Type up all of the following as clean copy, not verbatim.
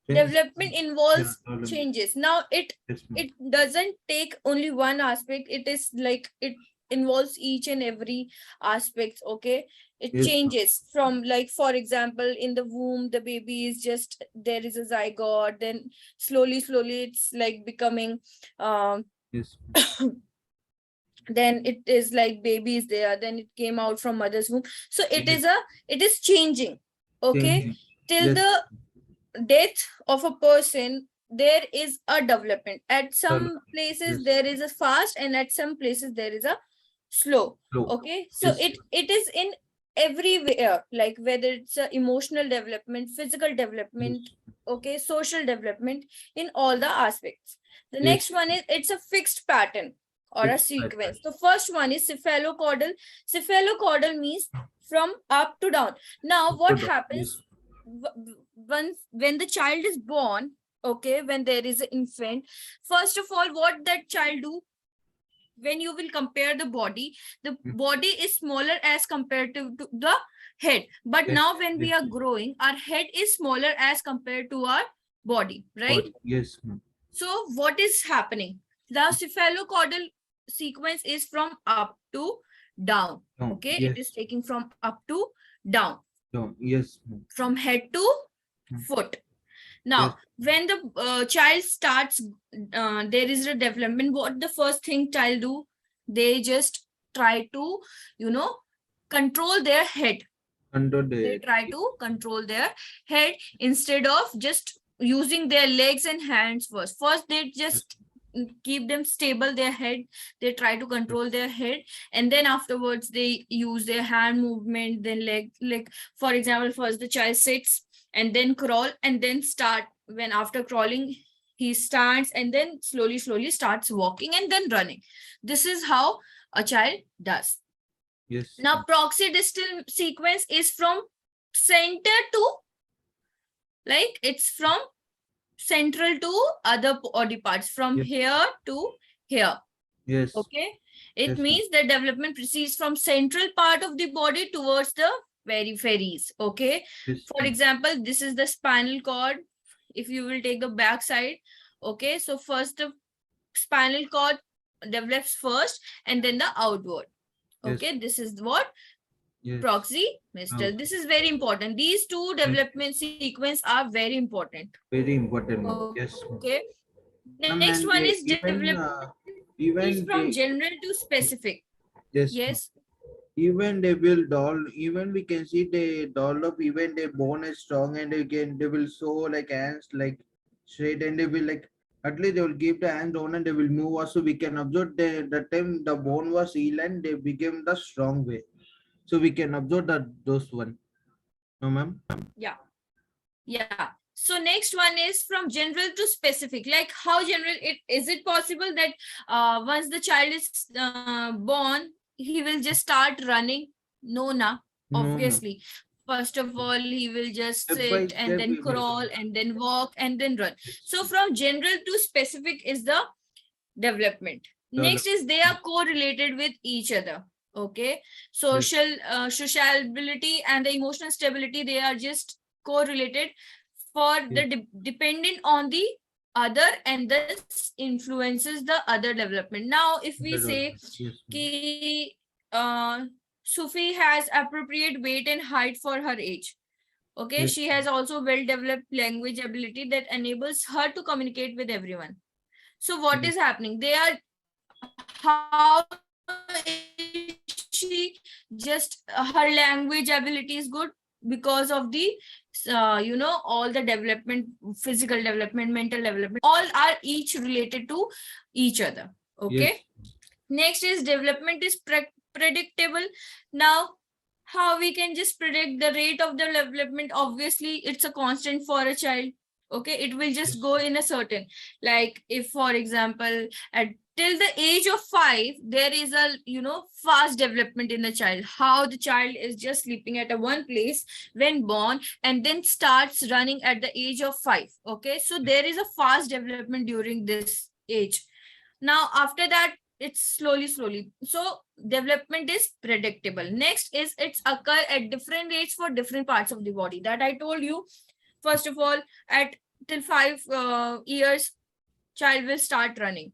development Yeah, involves development. changes. Now Yes, ma'am. it doesn't take only one aspect. It is like it involves each and every aspects. Okay, it Yes, ma'am. changes from, like, for example, in the womb the baby is just, there is a zygote, then slowly it's like becoming, um Yes, ma'am. then it is like baby is there, then it came out from mother's womb. So Yes, it is changing. Okay, changing. till Yes, the death of a person there is a development. At some development. places Yes, there is a fast, and at some places there is a slow. slow. Okay, so Yes, it is in everywhere, like whether it's a emotional development, physical development, yes, okay, social development, in all the aspects. The yes. next one is, it's a fixed pattern or a Fixed pattern. sequence. The first one is cephalocaudal. Cephalocaudal means from up to down. Now Up to what down. Yes, happens once when the child is born? Okay, when there is an infant, first of all, what that child do, when you will compare the mm, body is smaller as compared to the head. But yes, now when we yes, are growing, our head is smaller as compared to our body, right? body. Yes, ma'am. So what is happening? The cephalocaudal sequence is from up to down. No, Okay, it is yes, taking from up to down, no, yes, ma'am. from head to Mm, foot. yes, Now, when the child starts, there is a development. What the first thing child do? They just try to, you know, control their head. under They the try to control their head instead of just using their legs and hands first. First, they yes, just keep them stable, their head. They try to yes, control their head, and then afterwards they use their hand movement, then leg. Like, for example, first the child sits and then crawl and then start. When after crawling, he stands and then slowly starts walking and then running. This is how a child does. yes, Now, ma'am. proxydistal sequence is from center to, like, it's from central to other body parts, from Yes, here to here. yes, Okay, it yes, ma'am. means the development proceeds from central part of the body towards the peripheries. Okay, Yes, for ma'am. example, this is the spinal cord. If you will take the back side, okay, so first the spinal cord develops first and then the outward. Yes, Okay, this is what yes. Oh, proximystal. This is very important. These two yes. development sequence are very important. Very important, ma'am. Okay. Yes, ma'am. Next one is And development is from even general they, to specific. yes, Yes. ma'am. Even they will doll, even we can see they develop, even their bone is strong and again they will show like hands like straight and they will like at least they will keep the hands on and they will move also we can observe the time the bone was healed and they became the strong way. So we can observe that those one. No ma'am? Yeah. Yeah. So next one is from general to specific. Like, how general it is, it possible that once the child is born, he will just start running? No, na. No ma'am. Obviously. First of all, he will just Step by sit and step then we will crawl come. and then walk and then run. Yes. So from general to specific is the development. Develop. Next is they are correlated with each other. Okay, Yes. sociability and the emotional stability, they are just correlated for Yes. the dependent on the other, and this influences the other development. Now if we say Development. Yes. Ma'am. ki Sufi has appropriate weight and height for her age. Okay, Yes. she has also well developed language ability that enables her to communicate with everyone. So what Yes. is happening? They are, how is she just, her language ability is good because of the all the development, physical development, mental development, all are each related to each other. Okay. Yes. Next is development is predictable. Now, how we can just predict the rate of the development? Obviously, it's a constant for a child. Okay, it will just Yes. go in a certain, like if for example at till the age of 5 there is a fast development in the child. How the child is just sleeping at a one place when born and then starts running at the age of 5. Okay, so there is a fast development during this age. Now after that it's slowly. So development is predictable. Next is it's occur at different rates for different parts of the body, that I told you. First of all, at till 5 years, child will start running.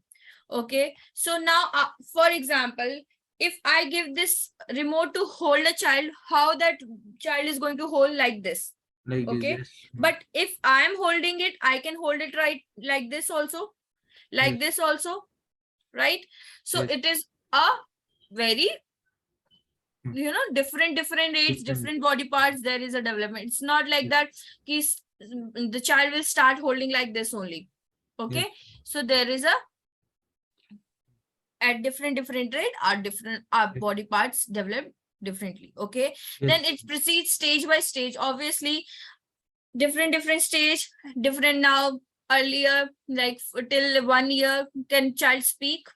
Okay, so now for example, if I give this remote to hold a child, how that child is going to hold like this? Like this, Okay, yes, ma'am. but if I am holding it, I can hold it right like this also, like Yes, this also, right? So yes. it is a very, Hmm. different age, Different. different body parts, there is a development. It's not like Yes, that the child will start holding like this only. Okay, yes, so there is a, at different rate, our different, our yes, body parts develop differently. Okay, then yes. it proceeds stage by stage. Obviously, different stage, different now. Earlier, like till 1 year, can child speak?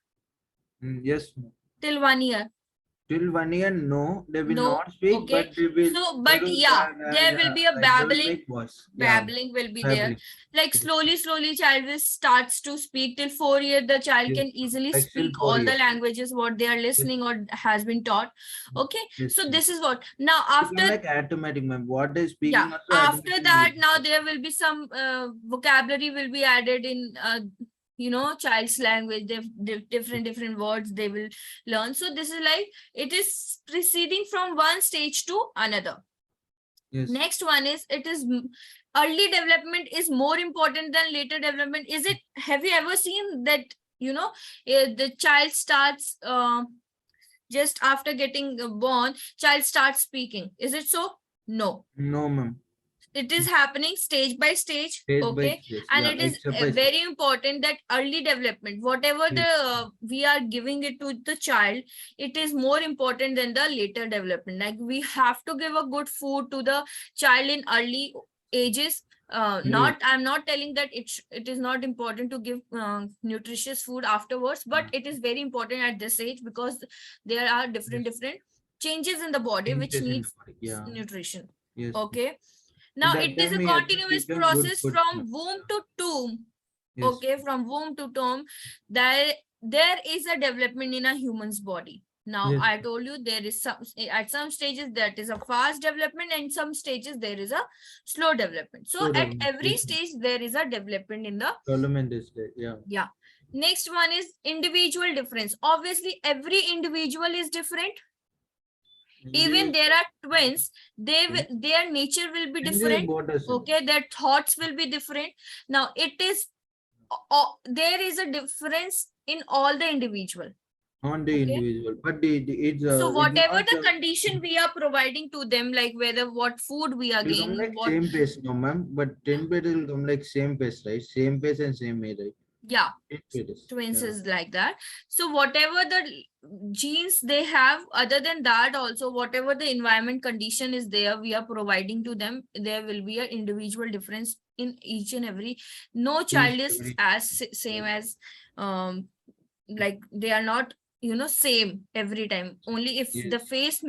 Yes, ma'am. Till 1 year, Till 1 year, no, they will no. not speak, Okay, but so but yeah, there will be a like they will babbling. make voice. Yeah, Babbling will be there. babbling. Like Yes, slowly child will starts to speak. Till 4 year, the child yes. can easily Like still speak four all the years. languages what they are Yes, listening or has been taught. Okay, yes, so ma'am. this is what now Become after. like automatic, ma'am. What they Yeah, speaking also after automatically that, will now become. there will be some vocabulary will be added in child's language. Different words they will learn. So this is like, it is proceeding from one stage to another. Yes. Next one is, early development is more important than later development. Is it, have you ever seen that, the child starts, just after getting born, child starts speaking? Is it so? No, No, ma'am. it is happening stage by stage. Stage by Okay, stage. and Yeah, it like is step by step. very important that early development, whatever the Yes. we are giving it to the child, it is more important than the later development. Like we have to give a good food to the child in early ages. Yes. Not, I'm not telling that it is not important to give nutritious food afterwards, but it is very important at this age, because there are Yes. different changes in the body which Changes in the needs body. Yeah. nutrition. Yes. Okay, At now that it is time, a we have to continuous give them good process food, ma'am. from womb to tomb. Yes. Okay, from womb to tomb, there is a development in a human's body. Now Yes. I told you, there is some, at some stages that is a fast development, and some stages there is a slow development. So So at the every yes, ma'am. stage there is a development in the, Development is there. Yeah. yeah. Next one is individual difference. Obviously every individual is different. Even there Individual. are twins, Yes. their nature will be And this different. both are same. Okay, their thoughts will be different. Now it is, there is a difference in all the individual. On the Okay, individual, but so it's whatever not the condition we are providing to them, like whether what food we are will come giving, like what, same pace, no ma'am. But 10 pace will come like same pace, right? Same pace and same age, right? yeah, 10 pace. twins Yeah. is like that. So whatever the genes they have, other than that also, whatever the environment condition is there, we are providing to them, there will be an individual difference in each and every. No child Each is every. as same as, like they are not, same every time. Only if the Yes. face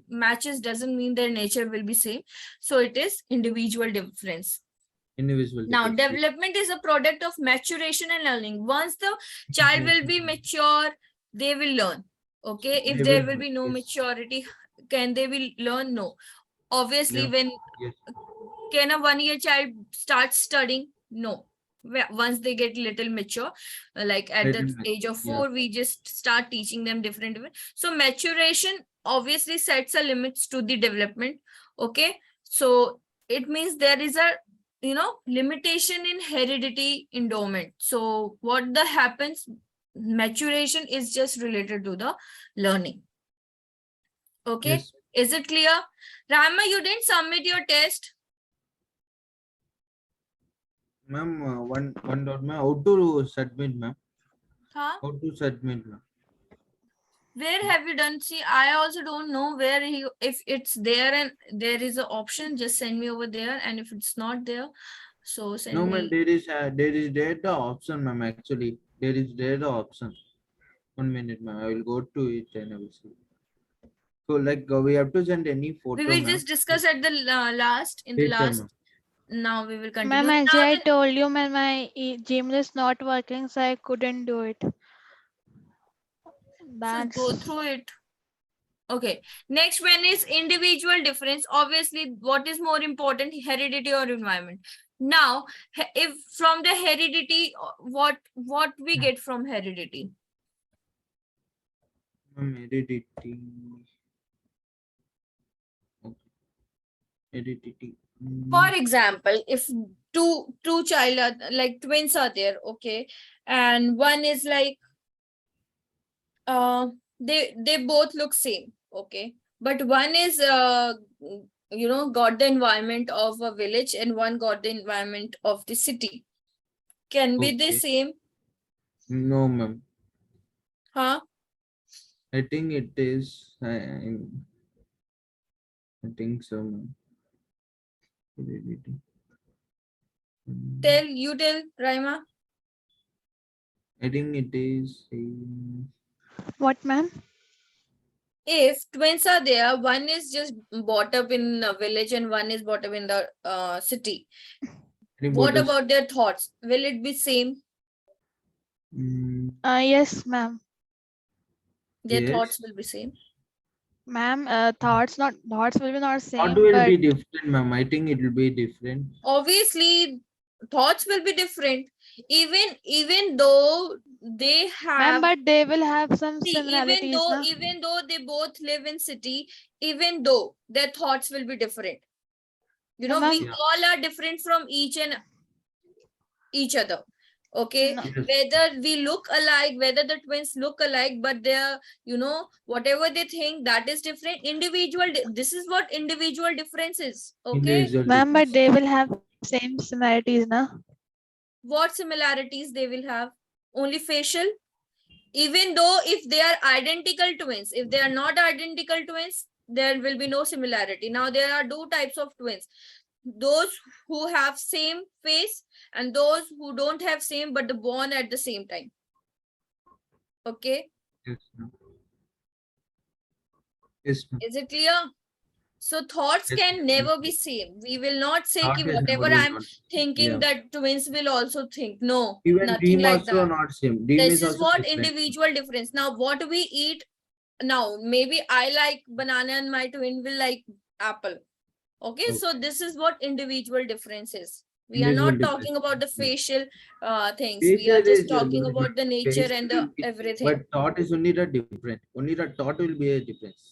matches doesn't mean their nature will be same. So it is individual difference. Individual Now, difference. Yes. development is a product of maturation and learning. Once the child will be mature, they will learn. Okay, if They there will will learn. be no Yes. maturity, can they will learn? No. Obviously, Yeah. when Yes. can a 1 year child start studying? No. Once they get little mature, like at Little the age mature. of Yeah. 4, we just start teaching them different. So maturation obviously sets a limits to the development. Okay, so it means there is a, limitation in heredity endowment. So what the happens? Maturation is just related to the learning. Okay, Yes. is it clear? Rama, you didn't submit your test. Ma'am, one dot, ma'am. How to submit, ma'am? Huh? How to submit, ma'am? Where have you done? See, I also don't know where if it's there and there is an option, just send me over there. And if it's not there, so No, send ma'am. me. There is there the option, ma'am. Actually, there is there the option. 1 minute, ma'am. I will go to it and I will see. So like we have to send any We photo, will ma'am. just discuss at the last, in the Later, ma'am. last. Now we will Ma'am, continue. actually, Now I then, told you, ma'am, my Gmail is not working, so I couldn't do it. just That's go through it. Okay. Next one is individual difference. Obviously, what is more important, heredity or environment? Now, if from the heredity, what we get from heredity? Ma'am, heredity. Okay. Heredity. For example, if two child are like twins are there, okay, and one is like they both look same, okay, but one is got the environment of a village and one got the environment of the city, can be the Okay. same? No, ma'am. Huh? I think it is. I think so, ma'am. Heredity. Tell Raima. I think it is. What, ma'am? If twins are there, one is just brought up in a village and one is brought up in the city, Any what borders? about their thoughts? Will it be same? Mm, Yes, ma'am. Their yes. thoughts will be same. Ma'am, thoughts will be not Thought same, will but be different, ma'am. I think it will be different. Obviously, thoughts will be different, even though they ma'am, have, but they will have some see, similarities, na? even though they both live in city, even though their thoughts will be different, we Ma'am, Yeah. all are different from each other, okay, no, Yes. whether we look alike, whether the twins look alike, but they're, whatever they think, that is different. This is what individual difference is, okay. Individual ma'am, but difference. they will have same similarities, na? What similarities they will have? Only facial? Even though if they are identical twins, if they are not identical twins, there will be no similarity. Now there are two types of twins, those who have same face and those who don't have same but the born at the same time, okay. Yes, ma'am. Yes, ma'am. Is it clear? So thoughts Yes, can ma'am. never be same. We will not say Thought ki is never whatever will I'm not. thinking Yeah. that twins will also think. No, Even nothing dream like also that. not same. Dream This is is also what different. individual difference. Now what we eat, now maybe I like banana and my twin will like apple, okay. So Okay. this is what individual difference is. We are Invisible not difference. talking about the Yeah. facial things, we are Facial just is talking but about the nature facial and will the be same, everything. but thought is only the different. Only the thought will be a difference.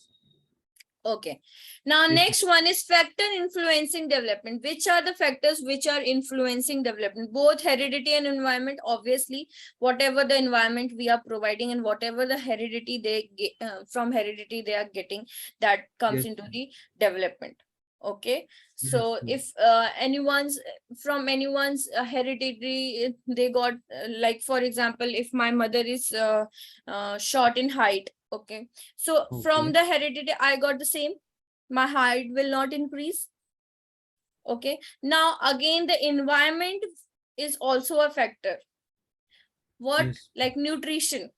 Okay. Now, Yes, next one is factor influencing development. Which are the factors which are influencing development? Both heredity and environment. Obviously, whatever the environment we are providing and whatever the heredity they get from heredity they are getting, that comes yes, into the development. Okay. yes, So ma'am. if anyone's hereditary, they got like, for example, if my mother is short in height, okay, so from Okay. the heredity, I got the same. My height will not increase. Okay. Now, again, the environment is also a factor. What? Yes. Like nutrition.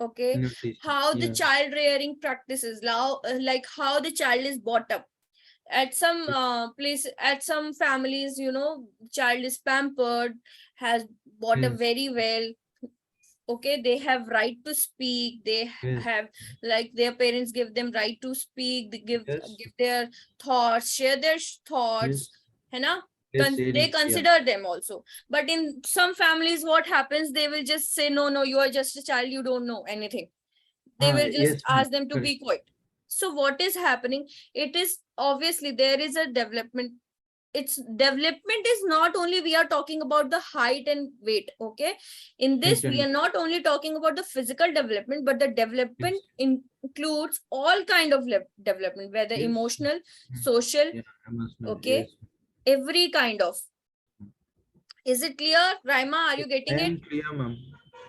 Okay. Nutrition. How the Yeah. child rearing practices, like how the child is brought up. At some Yes. place, at some families, child is pampered, has brought up Yes. very well, okay, they have right to speak, they Yes. have, like, their parents give them right to speak, they Yes. give their thoughts, share their thoughts, Yes. है ना? Yes. They Sharing. Yeah. consider them also. But in some families, what happens, they will just say, no, no, you are just a child, you don't know anything. They will just Yes, ma'am. ask them to Correct. be quiet. So what is happening? It is obviously there is a development. Its development is not only we are talking about the height and weight, okay. In Right this, we and are not only talking about the physical development, but the yes. development includes all kind of development, whether Yes. emotional, Mm. social, Yeah. Emotional. okay, Yes. every kind of. Is it clear, Raima? Are you I getting it? am clear, ma'am.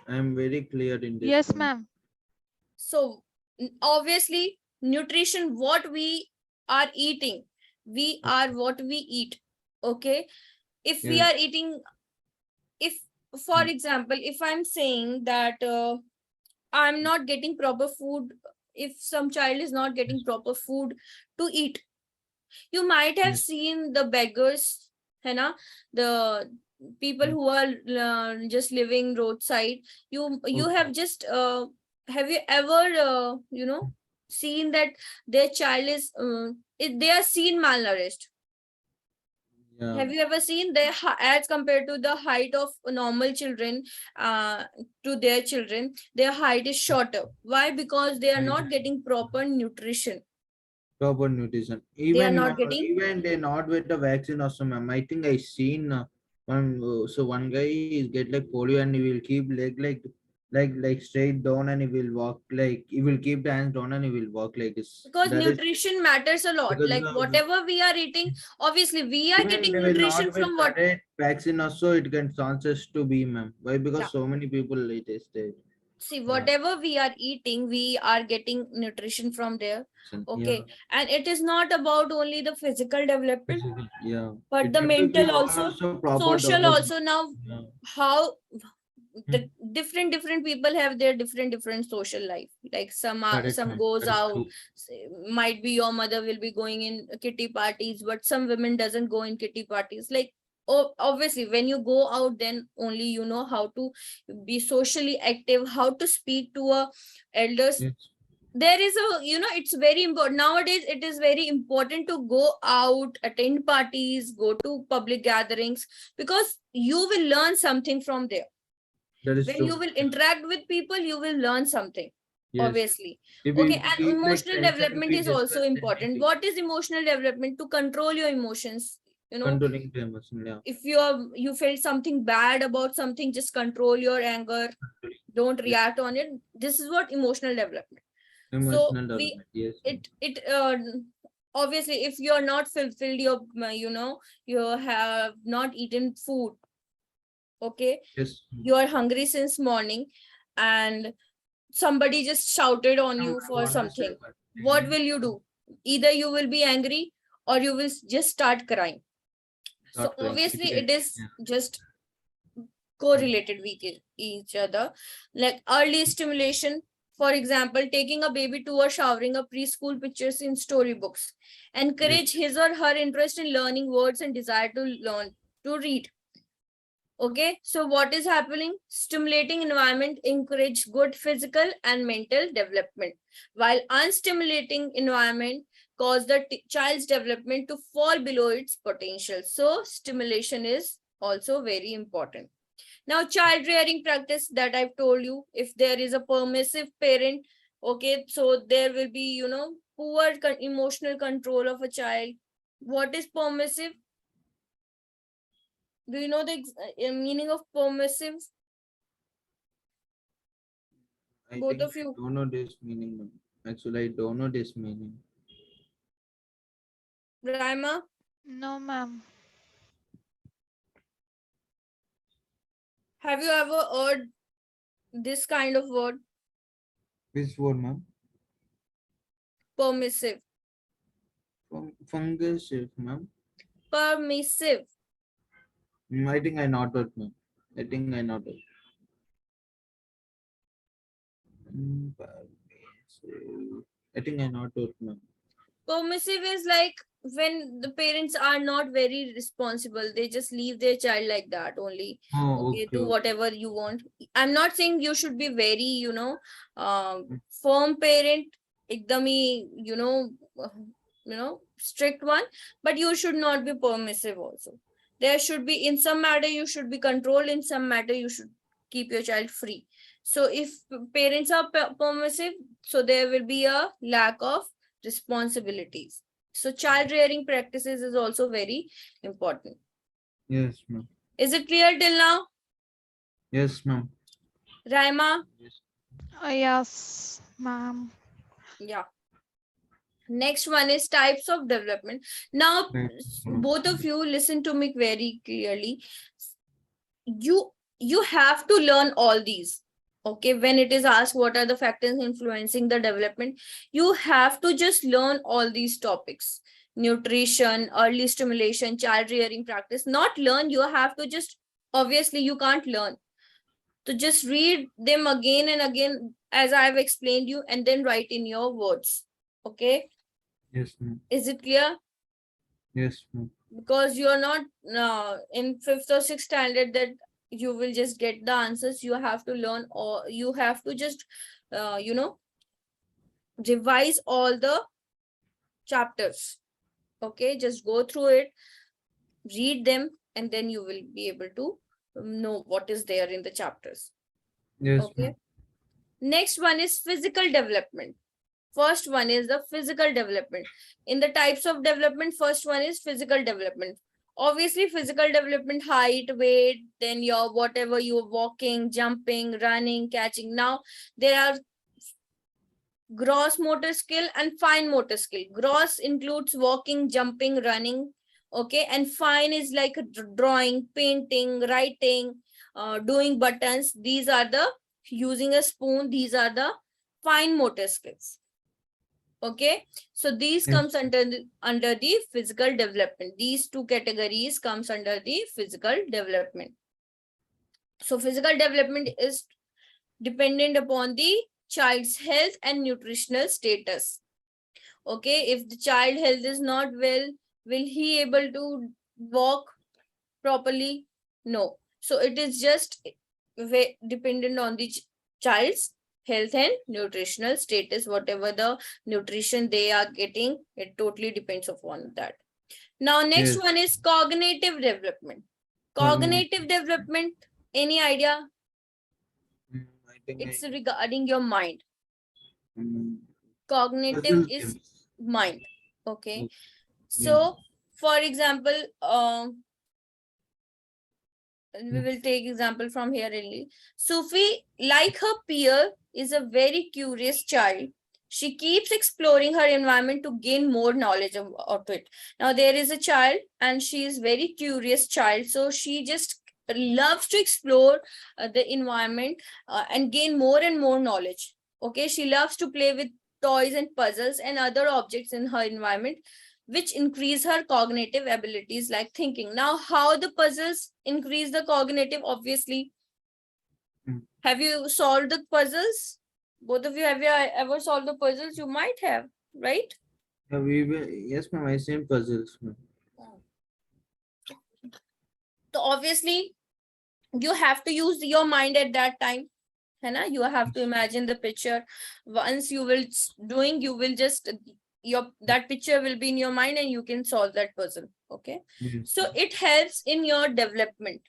I am very clear in this Yes, point. ma'am. So obviously, nutrition, what we are eating, we are Okay. what we eat, okay. If we Yes. are eating, if, for Mm. example, if I'm saying that I'm not getting proper food, if some child is not getting Yes. proper food to eat, you might have Yes. seen the beggars, है ना, the people Yes. who are just living roadside. You Okay. have just have you ever seen that their child is they are seen malnourished? Have you ever seen their as compared to the height of normal children, uh, to their children, their height is shorter. Why? Because they are not getting proper nutrition. Proper nutrition. They are Even not getting. even they not with the vaccine also, ma'am. I think I seen one guy is get like polio and he will keep like straight down and he will walk like he will keep the hands down and he will walk like this. Because That is nutrition matters a lot. because Like whatever we are eating, obviously we are even getting they will nutrition not with from what. correct vaccine also it can chances to be, ma'am. Why? Yeah. Because so many people it is there. See, Yeah. whatever we are eating, we are getting nutrition from there. Yeah. Okay. And it is not about only the physical development, Physical. Yeah. but It the have to mental give all also, also proper social development. also. Now, Yeah. how Hmm. the different people have their different social life. Like Correct, some ma'am. goes Correct. out. True. Might be your mother will be going in kitty parties, but some women doesn't go in kitty parties. Like, obviously when you go out, then only you know how to be socially active, how to speak to a elders. Yes. There is a, it's very important nowadays. It is very important to go out, attend parties, go to public gatherings, because you will learn something from there. That is When you true. will interact with people, you will learn something, Yes. obviously. If Okay. we And keep like emotional friends and if development we is also discuss important. anything, What is emotional development? To control your emotions. controlling the emotion, yeah. If you felt something bad about something, just control your anger. Controlling. Don't Yes. react on it. This is what emotional development. So Emotional we development. Yes. it obviously, if you're not fulfilled your, you have not eaten food. Okay. Yes. You are hungry since morning, and somebody just shouted on Ma'am, you I for want to say something. one What thing. will you do? Either you will be angry, or you will just start crying. So Start crying. obviously Yes. it is Yeah. just correlated with each other. Like early stimulation, for example, taking a baby to or showering a preschool pictures in storybooks Yes. encourage his or her interest in learning words and desire to learn to read. Okay, so what is happening? Stimulating environment encourage good physical and mental development, while unstimulating environment cause the child's development to fall below its potential. So stimulation is also very important. Now, child rearing practice that I've told you, if there is a permissive parent, okay, so there will be, poor emotional control of a child. What is permissive? Do you know the meaning of permissive? I Both think of I you. don't know this meaning, ma'am. Actually, I don't know this meaning. Raima, No, ma'am. have you ever heard this kind of word? Which word, ma'am? Permissive. Fungus, ma'am. Permissive. I think I not it, ma'am. I think I not it. I think I not it, ma'am. Permissive is like when the parents are not very responsible. They just leave their child like that only. Oh, Okay, okay, do okay. whatever you want. I'm not saying you should be very, firm parent, ekdami, strict one, but you should not be permissive also. There should be, in some matter you should be controlled, in some matter you should keep your child free. So if parents are permissive, so there will be a lack of responsibilities. So child rearing practices is also very important. Yes, ma'am. Is it clear till now? Yes, ma'am. Raima? Yes. Yes, ma'am. Yeah. Next one is types of development. Now, Right, ma'am. both of you listen to me very clearly. You have to learn all these. Okay, when it is asked what are the factors influencing the development, you have to just learn all these topics: nutrition, early stimulation, child rearing practice. Not learn, you have to just, obviously you can't learn, to just read them again and again as I have explained you, and then write in your words. Okay, Yes, ma'am. is it clear? Yes, ma'am. Because you are not in fifth or sixth standard that you will just get the answers. You have to learn, or you have to just uh, you know revise all the chapters. Okay, just go through it. read them, and then you will be able to know what is there in the chapters. Yes, Okay. ma'am. Next one is physical development. First one is the physical development. In the types of development, first one is physical development. Obviously, physical development, height, weight, then your whatever you're walking, jumping, running, catching. Now, there are gross motor skill and fine motor skill. Gross includes walking, jumping, running. Okay. And fine is like drawing, painting, writing, doing buttons. These are the using a spoon. These are the fine motor skills. Okay, so these Yes. comes under the physical development. These two categories comes under the physical development. So physical development is dependent upon the child's health and nutritional status. Okay, if the child health is not well, will he able to walk properly? No. So it is just dependent on the child's health and nutritional status. Whatever the nutrition they are getting, it totally depends upon that. Now next Yes. one is cognitive development. Cognitive. Cognitive development, any idea? I think It's regarding your mind. um, Cognitive puzzle is games. mind. Okay, Yes. so for example, we Mm. will take example from here only. Sufi, like her peer, is a very curious child. She keeps exploring her environment to gain more knowledge of it. Now there is a child and she is very curious child. So she just loves to explore the environment and gain more and more knowledge. Okay, she loves to play with toys and puzzles and other objects in her environment, which increase her cognitive abilities like thinking. Now, how the puzzles increase the cognitive? Obviously, Mm. have you solved the puzzles? Both of you, have you ever solved the puzzles? You might have, right? Yeah, we will. Yes, ma'am. I same puzzles, ma'am. So obviously, you have to use your mind at that time. Hai, you have to imagine the picture. Once you will doing, you will just your that picture will be in your mind and you can solve that puzzle. Okay, Yes. so it helps in your development.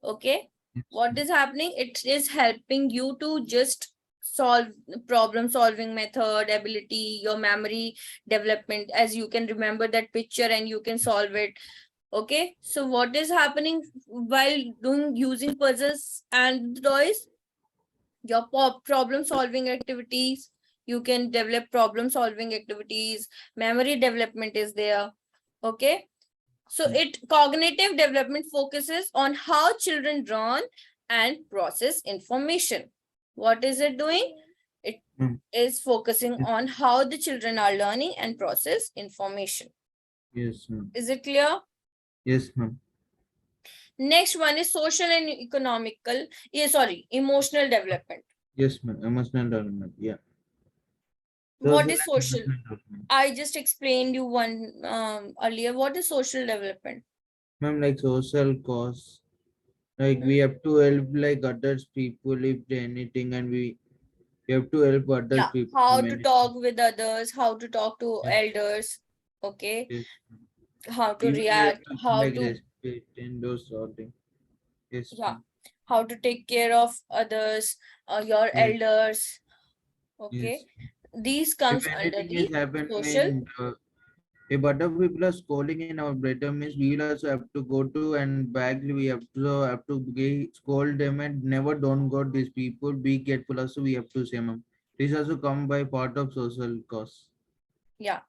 Okay, Yes. what is happening? It is helping you to just solve problem solving method, ability, your memory development, as you can remember that picture and you can solve it. Okay, so what is happening while doing using puzzles and toys? Your problem solving activities, you can develop problem solving activities, memory development is there. Okay, so it cognitive development focuses on how children learn and process information. What is it doing? It Mm. is focusing Yes. on how the children are learning and process information. Yes, ma'am. Is it clear? Yes, ma'am. Next one is social and economical, emotional development. Yes, ma'am. Emotional development. Yeah. What Social is and social? emotional development. I just explained you one earlier. What is social development? Ma'am, like social cause. Like we have to help like others people if they anything, and we have to help others Yeah, people how in to anything. talk with others, how to talk to Yes. elders. Okay, Yes. how to Even we have react, to how like to, respect and those sort of things. Yes, yeah, ma'am. how to take care of others, your Yes. elders. Okay, Yes. these If comes under anything the is happened, social. mean if other people are scolding in our brother means we will also have to go to and back we have to scold them and never don't go these people. Be careful. Also, we have to say, ma'am. This also come by part of social cause. Yeah,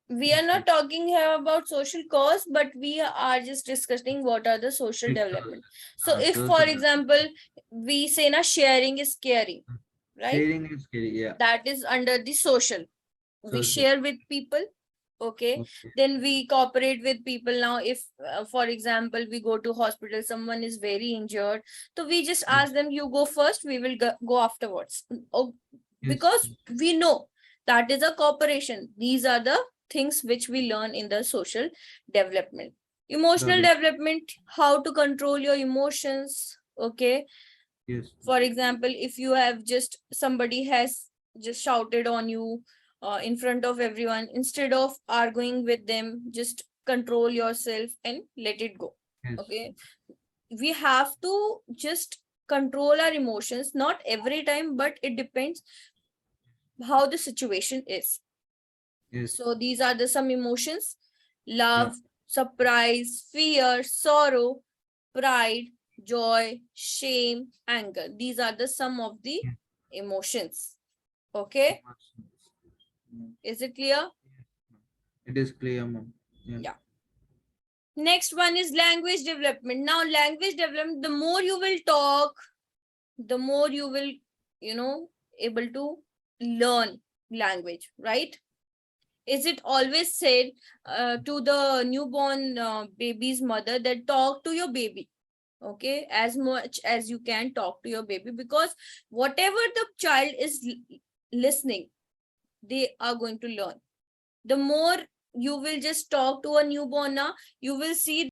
we are Yes, not ma'am. talking here about social cause, but we are just discussing what are the social Because development. So if for social example we say na sharing is caring, right? sharing is scary. Yeah, That is under the social. We social. share with people. Okay, Okay. then we cooperate with people. Now if for example we go to hospital, someone is very injured, so we just Yes. ask them, you go first, we will go afterwards. Oh, Yes. because we know that is a cooperation. These are the things which we learn in the social development. Emotional Brother. development, how to control your emotions. Okay, Yes. for example, if you have just somebody has just shouted on you in front of everyone, instead of arguing with them, just control yourself and let it go. Yes. Okay, we have to just control our emotions, not every time, but it depends how the situation is. Yes. So these are the some emotions: Yeah. love, surprise, fear, sorrow, pride, joy, shame, anger. These are the some of the Yeah. emotions. Okay, Mm. is it clear? It is clear, ma'am. Yeah. Yeah. Next one is language development. Now, language development, the more you will talk, the more you will, able to learn language, right? Is it always said to the newborn baby's mother that talk to your baby? Okay, as much as you can talk to your baby, because whatever the child is listening, they are going to learn. The more you will just talk to a newborn now, you will see